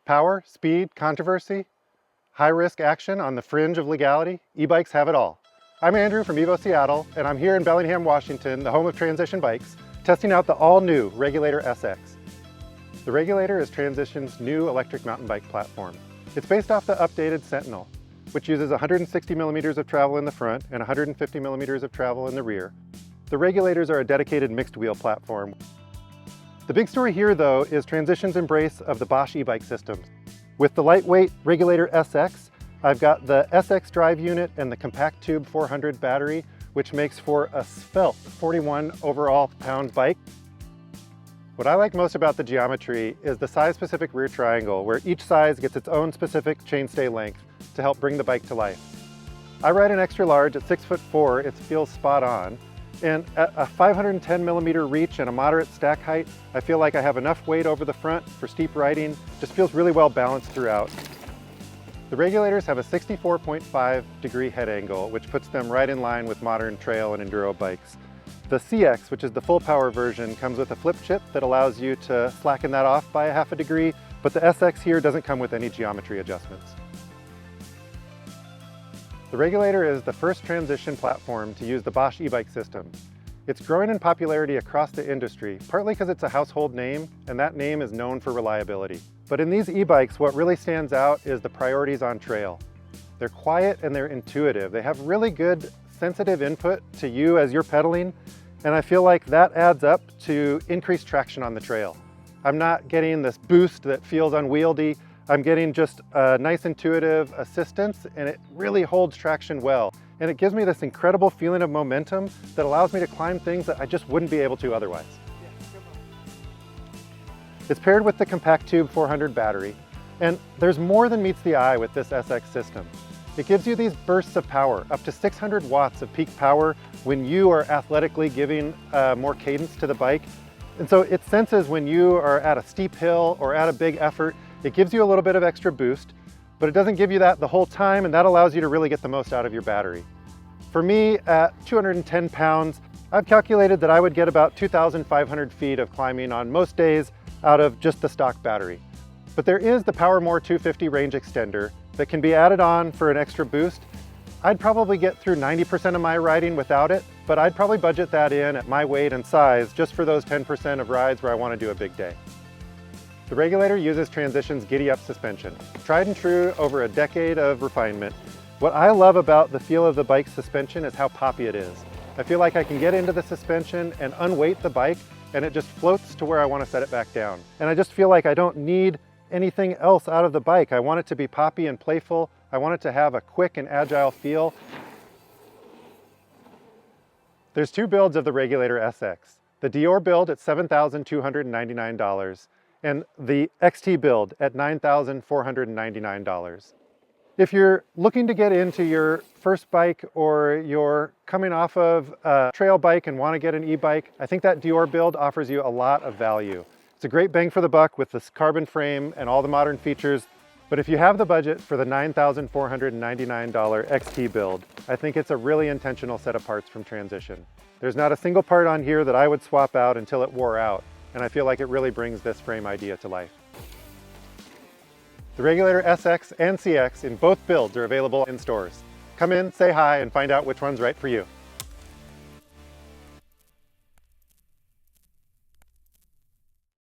Power, speed, controversy, high-risk action on the fringe of legality, e-bikes have it all. I'm Andrew from Evo Seattle, and I'm here in Bellingham, Washington, the home of Transition Bikes, testing out the all-new Regulator SX. The Regulator is Transition's new electric mountain bike platform. It's based off the updated Sentinel, which uses 160 millimeters of travel in the front and 150 millimeters of travel in the rear. The Regulators are a dedicated mixed wheel platform. The big story here, though, is Transition's embrace of the Bosch e-bike systems. With the lightweight Regulator SX, I've got the SX drive unit and the compact tube 400 battery, which makes for a svelte 41 overall pound bike. What I like most about the geometry is the size-specific rear triangle, where each size gets its own specific chainstay length to help bring the bike to life. I ride an extra large at 6'4", it feels spot on. And at a 510 millimeter reach and a moderate stack height, I feel like I have enough weight over the front for steep riding. Just feels really well balanced throughout. The Regulators have a 64.5 degree head angle, which puts them right in line with modern trail and enduro bikes. The CX, which is the full power version, comes with a flip chip that allows you to slacken that off by a half a degree, but the SX here doesn't come with any geometry adjustments. The Regulator is the first Transition platform to use the Bosch e-bike system. It's growing in popularity across the industry, partly because it's a household name, and that name is known for reliability. But in these e-bikes, what really stands out is the priorities on trail. They're quiet and they're intuitive. They have really good sensitive input to you as you're pedaling, and I feel like that adds up to increased traction on the trail. I'm not getting this boost that feels unwieldy. I'm getting just a nice intuitive assistance, and it really holds traction well. And it gives me this incredible feeling of momentum that allows me to climb things that I just wouldn't be able to otherwise. It's paired with the compact tube 400 battery, and there's more than meets the eye with this SX system. It gives you these bursts of power, up to 600 watts of peak power when you are athletically giving more cadence to the bike. And so it senses when you are at a steep hill or at a big effort. It gives you a little bit of extra boost, but it doesn't give you that the whole time, and that allows you to really get the most out of your battery. For me, at 210 pounds, I've calculated that I would get about 2,500 feet of climbing on most days out of just the stock battery. But there is the PowerMore 250 range extender that can be added on for an extra boost. I'd probably get through 90% of my riding without it, but I'd probably budget that in at my weight and size just for those 10% of rides where I want to do a big day. The Regulator uses Transition's Giddy Up suspension, tried and true over a decade of refinement. What I love about the feel of the bike's suspension is how poppy it is. I feel like I can get into the suspension and unweight the bike, and it just floats to where I want to set it back down. And I just feel like I don't need anything else out of the bike. I want it to be poppy and playful. I want it to have a quick and agile feel. There's two builds of the Regulator SX. The Dior build at $7,299 and the XT build at $9,499. If you're looking to get into your first bike or you're coming off of a trail bike and want to get an e-bike, I think that Dior build offers you a lot of value. It's a great bang for the buck with this carbon frame and all the modern features. But if you have the budget for the $9,499 XT build, I think it's a really intentional set of parts from Transition. There's not a single part on here that I would swap out until it wore out, and I feel like it really brings this frame idea to life. The Regulator SX and CX in both builds are available in stores. Come in, say hi, and find out which one's right for you.